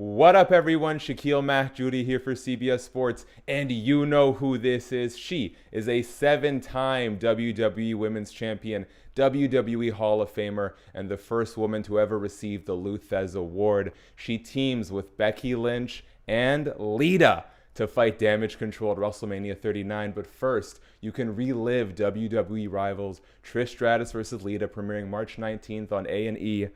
What up, everyone? Shakiel Mahjouri here for CBS Sports, and you know who this is. She is a seven-time WWE Women's Champion, WWE Hall of Famer, and the first woman to ever receive the Luthez Award. She teams with Becky Lynch and Lita to fight Damage CTRL at WrestleMania 39. But first, you can relive WWE Rivals Trish Stratus versus Lita, premiering March 19th on A&E.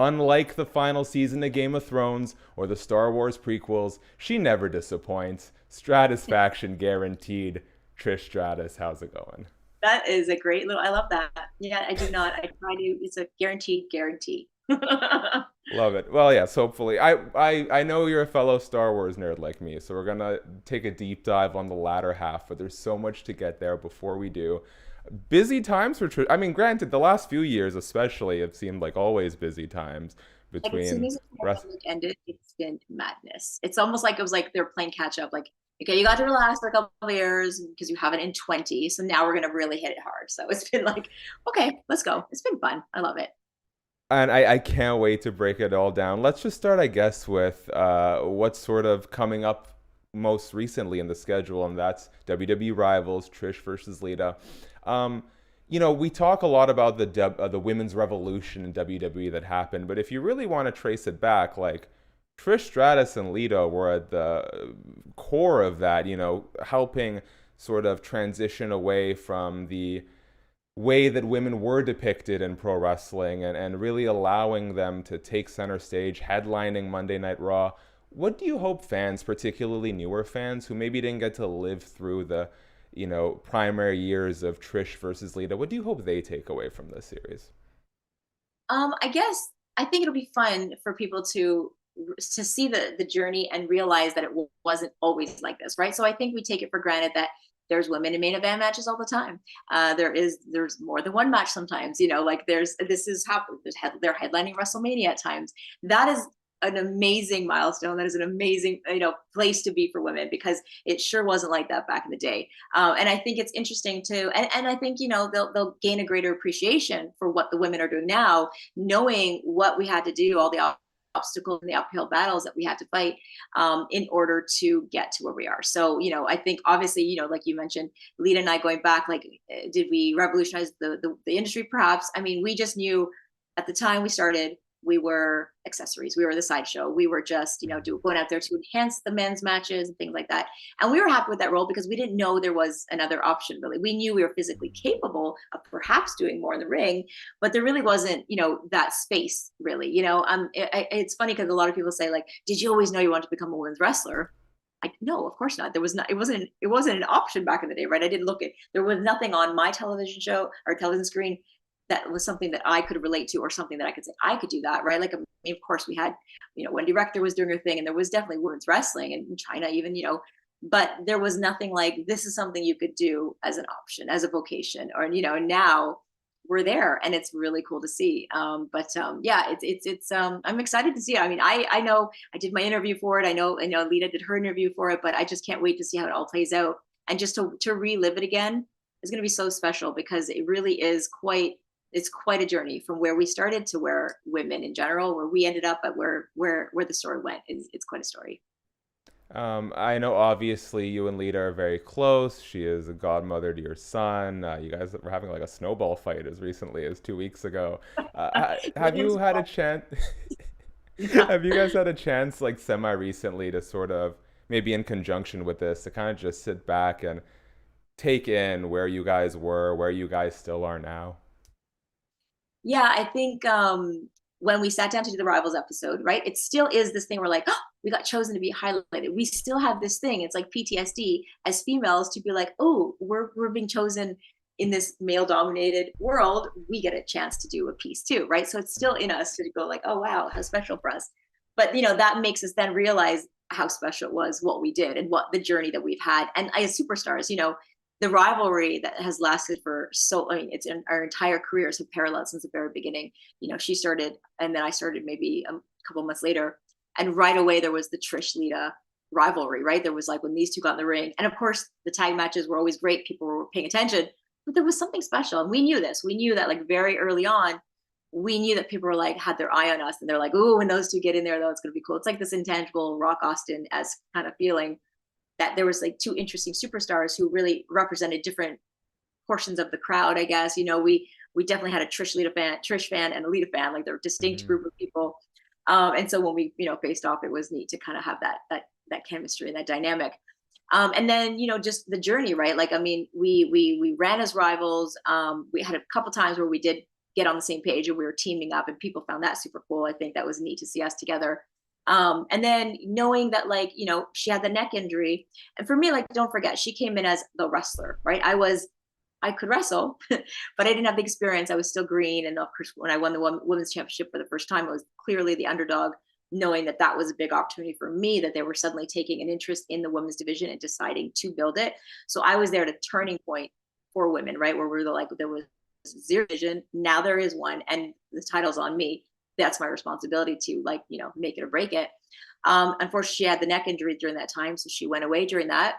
Unlike the final season of Game of Thrones or the Star Wars prequels, she never disappoints. Stratusfaction guaranteed. Trish Stratus, how's it going? That is a great little, I love that. Yeah, I do not. I try to, it's a guaranteed guarantee. Love it. Well, yes, hopefully. I know you're a fellow Star Wars nerd like me, so we're gonna take a deep dive on the latter half, but there's so much to get there before we do. Busy times for Trish. I mean, granted, the last few years especially have seemed like always busy times Like as soon between as the rest. pandemic ended, it's been madness. It's almost like it was like they're playing catch up. Like, okay, you got to relax for a couple of years because you haven't in 20. So now we're gonna really hit it hard. So it's been like, okay, let's go. It's been fun. I love it. And I can't wait to break it all down. Let's just start, I guess, with what's sort of coming up most recently in the schedule, and that's WWE Rivals, Trish versus Lita. Um, we talk a lot about the women's revolution in WWE that happened, but if you really want to trace it back, like Trish Stratus and Lita were at the core of that, helping sort of transition away from the way that women were depicted in pro wrestling and really allowing them to take center stage, headlining Monday Night Raw. What do you hope fans, particularly newer fans who maybe didn't get to live through the, primary years of Trish versus Lita, what do you hope they take away from this series? I guess I think it'll be fun for people to see the journey and realize that it wasn't always like this, right? So I think we take it for granted that there's women in main event matches all the time. There's more than one match sometimes. Like there's this is how they're headlining WrestleMania at times. That is an amazing milestone. That is an amazing place to be for women because it sure wasn't like that back in the day. And I think it's interesting too. And I think they'll gain a greater appreciation for what the women are doing now, knowing what we had to do, all the obstacles and the uphill battles that we had to fight in order to get to where we are. So, I think obviously, like you mentioned, Lita and I going back, like, did we revolutionize the industry? Perhaps. I mean, we just knew at the time we started, we were accessories. We were the sideshow. We were just, going out there to enhance the men's matches and things like that. And we were happy with that role because we didn't know there was another option, really. We knew we were physically capable of perhaps doing more in the ring, but there really wasn't, that space, really. It's funny because a lot of people say, like, did you always know you wanted to become a women's wrestler? No, of course not. There was not. It wasn't an option back in the day, right? I didn't look at. There was nothing on my television show or television screen that was something that I could relate to or something that I could say I could do that, right? Like, I mean, of course we had, Wendy Rector was doing her thing and there was definitely women's wrestling and in China even, but there was nothing like this is something you could do as an option, as a vocation, or, now we're there and it's really cool to see. Yeah, I'm excited to see it. I mean, I know I did my interview for it. I know Lita did her interview for it, but I just can't wait to see how it all plays out. And just to relive it again is going to be so special because it really is it's quite a journey from where we started to where women in general, where we ended up, but where the story went. It's quite a story. I know obviously you and Lita are very close. She is a godmother to your son. You guys were having like a snowball fight as recently as 2 weeks ago. Have you had a chance? Yeah. Have you guys had a chance, like semi recently, to sort of maybe in conjunction with this, to kind of just sit back and take in where you guys were, where you guys still are now? Yeah, I think when we sat down to do the Rivals episode, right, it still is this thing where like, oh, we got chosen to be highlighted. We still have this thing. It's like PTSD as females to be like, oh, we're being chosen in this male dominated world. We get a chance to do a piece too, right? So it's still in us to go like, oh wow, how special for us. But that makes us then realize how special it was what we did and what the journey that we've had. And as superstars, the rivalry that has lasted for so, I mean, it's in our entire careers have paralleled since the very beginning. She started and then I started maybe a couple months later. And right away there was the Trish Lita rivalry, right? There was like when these two got in the ring. And of course the tag matches were always great. People were paying attention, but there was something special. And we knew this. We knew that like very early on, we knew that people were like, had their eye on us, and they're like, "Ooh, when those two get in there, though, it's going to be cool." It's like this intangible Rock Austin-esque kind of feeling that there was like two interesting superstars who really represented different portions of the crowd, I guess. We definitely had a Trish fan and a Lita fan, like they're a distinct Mm-hmm. group of people. And so when we, faced off, it was neat to kind of have that chemistry and that dynamic. And then, just the journey, right? Like, I mean, we ran as rivals. We had a couple times where we did get on the same page and we were teaming up, and people found that super cool. I think that was neat to see us together. And then knowing that, like, she had the neck injury, and for me, like, don't forget, she came in as the wrestler, right? I could wrestle, but I didn't have the experience. I was still green. And of course, when I won the women's championship for the first time, I was clearly the underdog, knowing that that was a big opportunity for me, that they were suddenly taking an interest in the women's division and deciding to build it. So I was there at a turning point for women, right? Where we were like, there was zero vision. Now there is one, and the title's on me. That's my responsibility to, like, make it or break it. Unfortunately, she had the neck injury during that time, so she went away during that.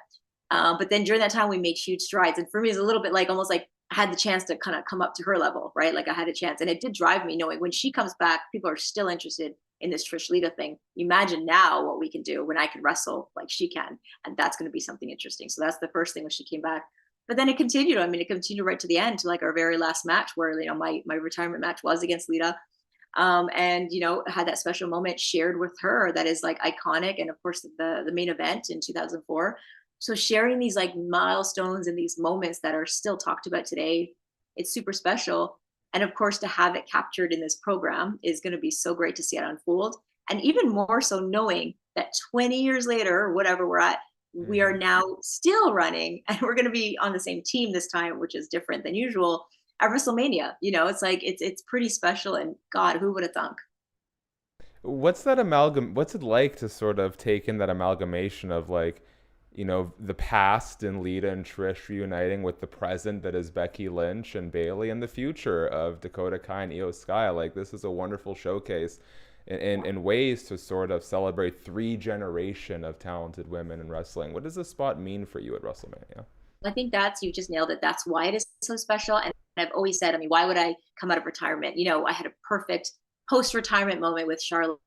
But then during that time, we made huge strides. And for me, it's a little bit like almost like I had the chance to kind of come up to her level, right? Like I had a chance. And it did drive me, knowing when she comes back, people are still interested in this Trish Lita thing. Imagine now what we can do when I can wrestle like she can. And that's going to be something interesting. So that's the first thing when she came back. But then it continued. I mean, it continued right to the end, to like our very last match, where, my retirement match was against Lita. And had that special moment shared with her that is like iconic, and of course the main event in 2004. So sharing these like milestones and these moments that are still talked about today, it's super special. And of course, to have it captured in this program is going to be so great to see it unfold. And even more so knowing that 20 years later, or whatever we're at, we are Mm-hmm. now still running, and we're going to be on the same team this time, which is different than usual at WrestleMania. It's like, it's pretty special. And God, who would have thunk? What's it like to sort of take in that amalgamation of, like, the past and Lita and Trish reuniting with the present that is Becky Lynch and Bayley, and the future of Dakota Kai and Io Sky? Like, this is a wonderful showcase in ways to sort of celebrate three generation of talented women in wrestling. What does this spot mean for you at WrestleMania? I think you just nailed it. That's why it is so special. And I've always said, I mean, why would I come out of retirement? I had a perfect post-retirement moment with Charlotte,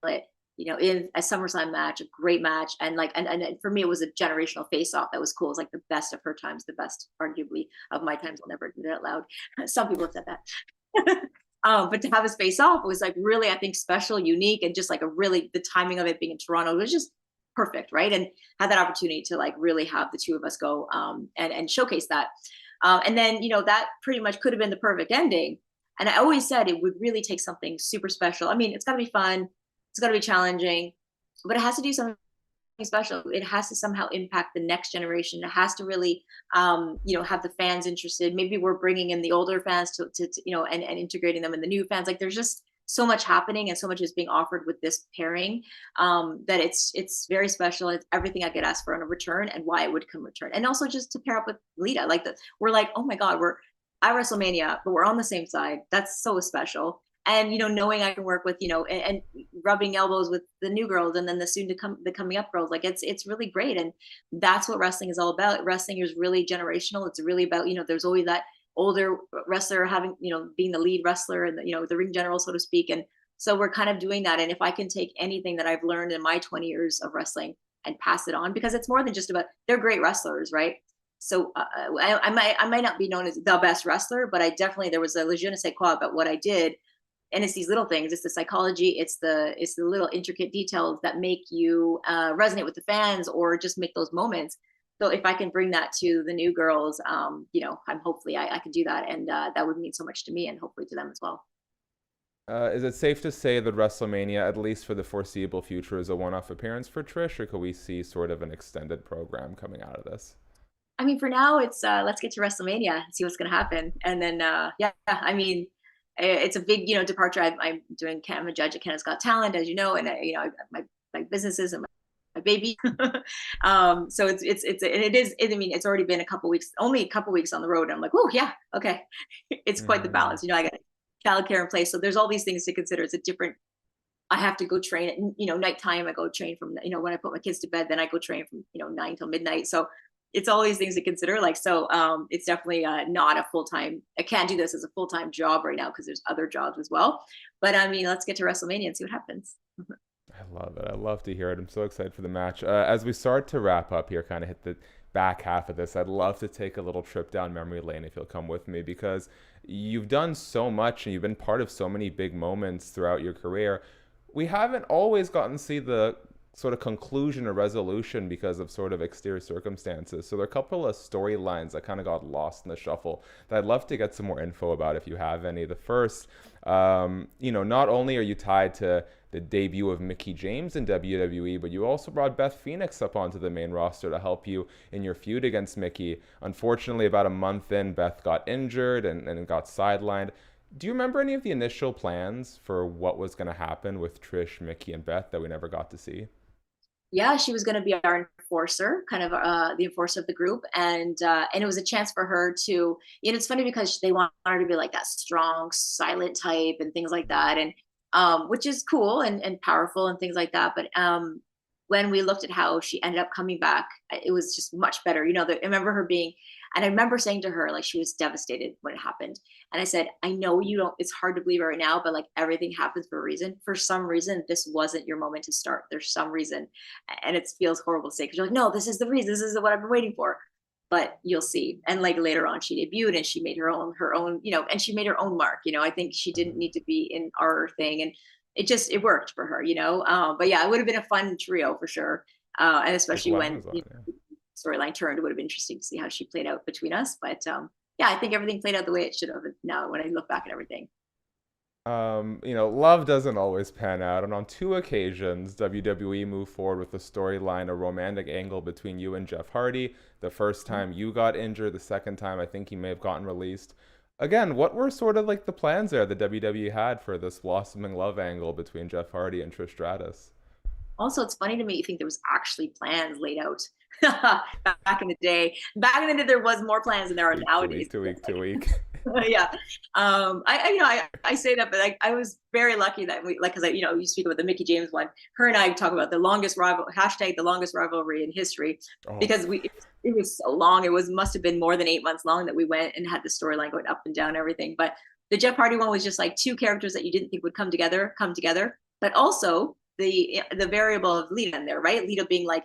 in a SummerSlam match, a great match. And like, and for me, it was a generational face-off that was cool. It was like the best of her times, the best, arguably, of my times. I'll never admit it out loud. Some people have said that. But to have us face off was like really, I think, special, unique, and just like the timing of it being in Toronto was just perfect, right? And had that opportunity to like really have the two of us go and showcase that. And then, that pretty much could have been the perfect ending. And I always said it would really take something super special. I mean, it's got to be fun, it's got to be challenging, but it has to do something special. It has to somehow impact the next generation. It has to really, have the fans interested. Maybe we're bringing in the older fans to and integrating them in the new fans. Like, there's just so much happening, and so much is being offered with this pairing, that it's very special. It's everything I could ask for on a return, and why I would come return. And also just to pair up with Lita, like we're like, oh my God, we're at WrestleMania, but we're on the same side. That's so special. And knowing I can work with and rubbing elbows with the new girls, and then the coming up girls, like it's really great. And that's what wrestling is all about. Wrestling is really generational. It's really about, there's always that older wrestler having, being the lead wrestler and the ring general, so to speak. And so we're kind of doing that. And if I can take anything that I've learned in my 20 years of wrestling and pass it on, because it's more than just about, they're great wrestlers, right? So I might not be known as the best wrestler, but I definitely, there was a je ne sais quoi about what I did. And it's these little things. It's the psychology. It's the little intricate details that make you resonate with the fans, or just make those moments. So if I can bring that to the new girls, I'm hopefully I can do that, and that would mean so much to me, and hopefully to them as well. Is it safe to say that WrestleMania, at least for the foreseeable future, is a one-off appearance for Trish, or could we see sort of an extended program coming out of this? I mean, for now, it's let's get to WrestleMania and see what's going to happen, and then yeah, I mean, it's a big departure. I'm I'm a judge at Canada's Got Talent, as you know, and my businesses and my baby. So it is. I mean, it's already been only a couple weeks on the road. And I'm like, oh yeah, okay. It's quite the Mm, balance. I got childcare in place, so there's all these things to consider. It's a different. I have to go train at nighttime. I go train from when I put my kids to bed. Then I go train from 9 till midnight. So it's all these things to consider. Like, so it's definitely not a full-time, I can't do this as a full-time job right now because there's other jobs as well. But I mean, let's get to WrestleMania and see what happens. I love it. I love to hear it. I'm so excited for the match. As we start to wrap up here, kind of hit the back half of this, I'd love to take a little trip down memory lane if you'll come with me, because you've done so much and you've been part of so many big moments throughout your career. We haven't always gotten to see the sort of conclusion or resolution because of sort of exterior circumstances. So there are a couple of storylines that kind of got lost in the shuffle that I'd love to get some more info about if you have any. The first, not only are you tied to the debut of Mickie James in WWE, but you also brought Beth Phoenix up onto the main roster to help you in your feud against Mickie. Unfortunately, about a month in, Beth got injured and got sidelined. Do you remember any of the initial plans for what was going to happen with Trish, Mickie, and Beth that we never got to see? Yeah, she was going to be our enforcer, kind of the enforcer of the group, and it was a chance for her to. It's funny because they want her to be like that strong, silent type and things like that, and which is cool and powerful and things like that. But when we looked at how she ended up coming back, it was just much better. I remember her being, and I remember saying to her, like, she was devastated when it happened. And I said, I know you don't, it's hard to believe right now, but like everything happens for a reason. For some reason, this wasn't your moment to start. There's some reason. And it feels horrible to say, because you're like, no, this is the reason. This is what I've been waiting for. But you'll see. And like later on, she debuted and she made her own, and she made her own mark. I think she didn't need to be in our thing. And it worked for her, but yeah, it would have been a fun trio for sure. And especially when storyline turned, it would have been interesting to see how she played out between us. But yeah, I think everything played out the way it should have now when I look back at everything. Love doesn't always pan out, and on two occasions, WWE moved forward with a storyline, a romantic angle between you and Jeff Hardy. The first time you got injured, the second time I think he may have gotten released. Again, what were sort of like the plans there that WWE had for this blossoming love angle between Jeff Hardy and Trish Stratus? Also, it's funny to me, you think there was actually plans laid out back in the day. Back in the day, there was more plans than there are nowadays. To week. Yeah. I say that, but I was very lucky that because you speak about the Mickie James one. Her and I talk about the longest rivalry in history, because it was so long. It must have been more than 8 months long that we went and had the storyline going up and down and everything. But the Jeff Hardy one was just like two characters that you didn't think would come together, but also the variable of Lita in there, right? Lita being like,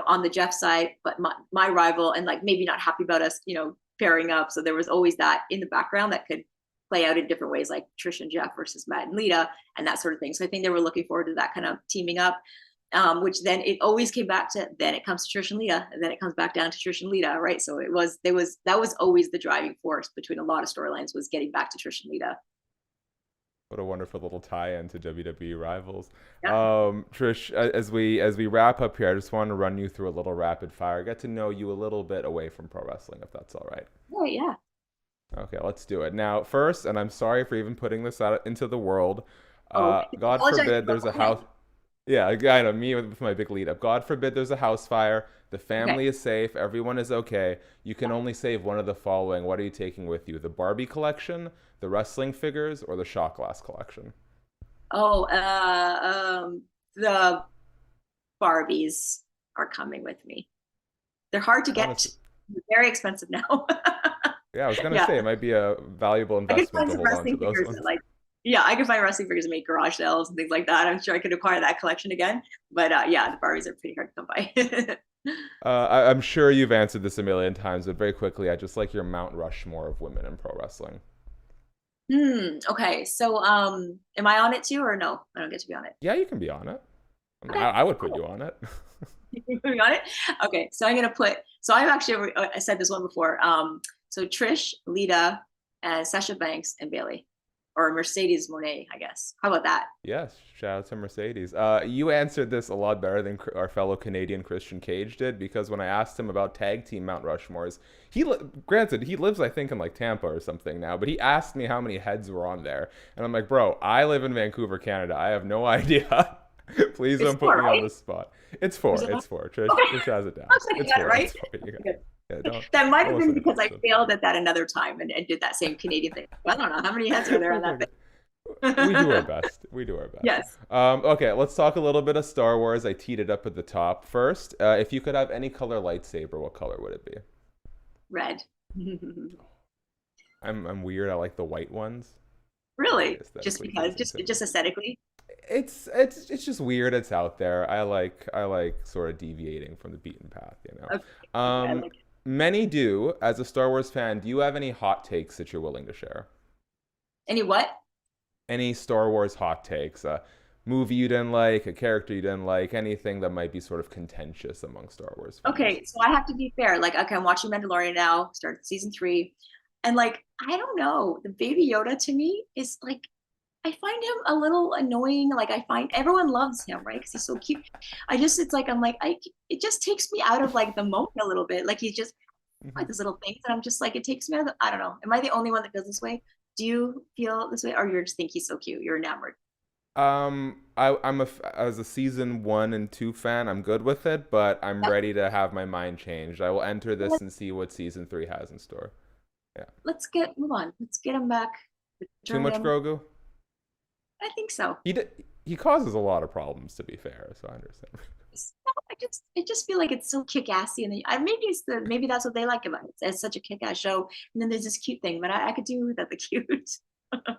on the Jeff side, but my rival, and like maybe not happy about us, pairing up. So there was always that in the background that could play out in different ways, like Trish and Jeff versus Matt and Lita and that sort of thing. So I think they were looking forward to that kind of teaming up, which then it always came back to, then it comes to Trish and Lita, and then it comes back down to Trish and Lita, right? So that was always the driving force between a lot of storylines, was getting back to Trish and Lita. What a wonderful little tie-in to WWE Rivals. Yeah. Trish, as we wrap up here, I just want to run you through a little rapid fire, get to know you a little bit away from pro wrestling, if that's all right. Oh, yeah. Okay, let's do it. Now, first, and I'm sorry for even putting this out into the world, God forbid there's a house... Yeah, I know, me with my big lead up. God forbid there's a house fire. The family is safe. Everyone is okay. You can only save one of the following. What are you taking with you? The Barbie collection, the wrestling figures, or the shot glass collection? The Barbies are coming with me. They're hard to get. They're very expensive now. Yeah, I was going to say, it might be a valuable investment to hold on to those ones. I could find wrestling figures and make garage sales and things like that. I'm sure I could acquire that collection again. But the Barbies are pretty hard to come by. I'm sure you've answered this a million times, but very quickly, I just like your Mount Rushmore of women in pro wrestling. Okay. So, am I on it too, or no? I don't get to be on it. Yeah, you can be on it. I would put you on it. You put me on it? Okay. So I'm gonna put. So I said this one before. So Trish, Lita, and Sasha Banks and Bayley. Or Mercedes Moné, I guess. How about that? Yes, shout out to Mercedes. You answered this a lot better than our fellow Canadian Christian Cage did, because when I asked him about tag team Mount Rushmores, granted, he lives, I think, in like Tampa or something now, but he asked me how many heads were on there. And I'm like, bro, I live in Vancouver, Canada. I have no idea. Please don't put me on the spot. It's four. Trish has it down. It's four, right? That might have been because I failed at that another time and did that same Canadian thing. I don't know how many heads are there on that thing. We do our best. We do our best. Yes. Okay, let's talk a little bit of Star Wars. I teed it up at the top first. If you could have any color lightsaber, what color would it be? Red. I'm weird. I like the white ones. Really? Just Aesthetically because, pleasing to me. just aesthetically? It's just weird. It's out there. I like sort of deviating from the beaten path, you Okay. know. Okay, I like it. Many do. As a Star Wars fan, do you have any hot takes that you're willing to share? Any what? Any Star Wars hot takes? A movie you didn't like, a character you didn't like, anything that might be sort of contentious among Star Wars fans? Okay, so I have to be fair. Like, okay, I'm watching Mandalorian now, started season 3. And like, I don't know, the baby Yoda to me is like, I find him a little annoying. Like, I find everyone loves him, right? Because he's so cute. It's like, I'm like, it just takes me out of like the moment a little bit. Like, he's just Mhm. like these little things. And I'm just like, it takes me out of I don't know. Am I the only one that feels this way? Do you feel this way? Or you just think he's so cute? You're enamored. As a season 1 and 2 fan, I'm good with it, but I'm Yep. ready to have my mind changed. I will enter this Let's, and see what season 3 has in store. Yeah. move on. Let's get him back. Too Return much him. Grogu? I think so. He causes a lot of problems, to be fair, so I understand. I just feel like it's so kick-assy, and maybe that's what they like about it. It's such a kick-ass show, and then there's this cute thing, but I could do without the cute.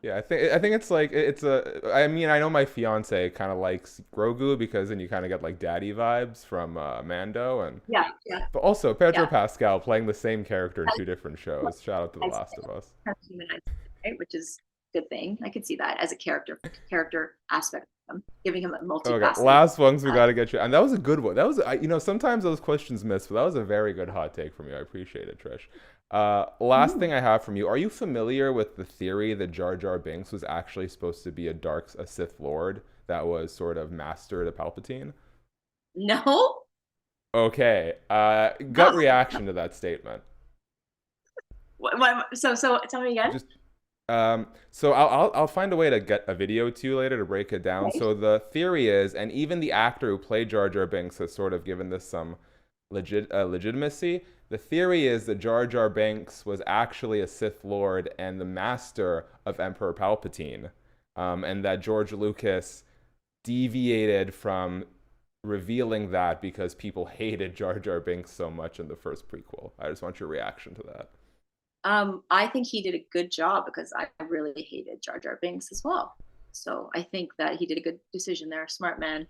Yeah, I think it's like it's a. I mean, I know my fiance kind of likes Grogu because then you kind of get like daddy vibes from Mando, and Yeah, yeah, but also Pedro yeah. Pascal playing the same character in two different Kind shows. Shout out to The of Last of Us. humanized, right? Which is a good thing. I could see that as a character aspect of him, giving him a Okay, multifaceted. last ones we Uh, got to get you, and that was a good one. That was, sometimes those questions miss, but that was a very good hot take from you. I appreciate it, Trish. Last mm, thing I have from you: are you familiar with the theory that Jar Jar Binks was actually supposed to be a Sith Lord that was sort of master to Palpatine? no, Okay, gut no. reaction to that statement. So tell me again. Just so I'll find a way to get a video to you later to break it down. Right? So the theory is, and even the actor who played Jar Jar Binks has sort of given this some legitimacy. The theory is that Jar Jar Binks was actually a Sith Lord and the master of Emperor Palpatine, and that George Lucas deviated from revealing that because people hated Jar Jar Binks so much in the first prequel. I just want your reaction to that. I think he did a good job because I really hated Jar Jar Binks as well. So I think that he did a good decision there. Smart man.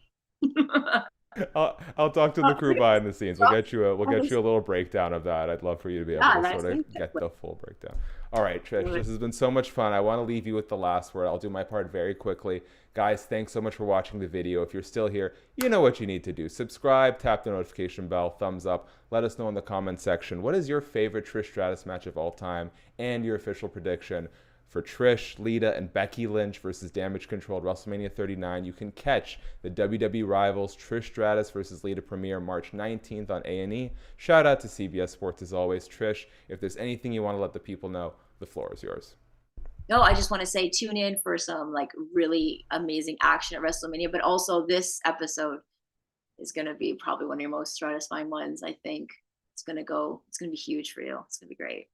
I'll talk to the crew behind the scenes. We'll get you a Yeah, little breakdown of that. I'd love for you to be able to that's sort of me. get the full breakdown. All right, Trish, this has been so much fun. I want to leave you with the last word. I'll do my part very quickly. Guys, thanks so much for watching the video. If you're still here, you know what you need to do. Subscribe, tap the notification bell, thumbs up. Let us know in the comments section what is your favorite Trish Stratus match of all time and your official prediction for Trish, Lita, and Becky Lynch versus Damage CTRL at WrestleMania 39. You can catch the WWE Rivals Trish Stratus versus Lita premiere March 19th on A&E. Shout out to CBS Sports as always. Trish, if there's anything you want to let the people know, the floor is yours. No, I just want to say tune in for some like really amazing action at WrestleMania, but also this episode is going to be probably one of your most satisfying ones. I think it's going to be huge for you. It's going to be great.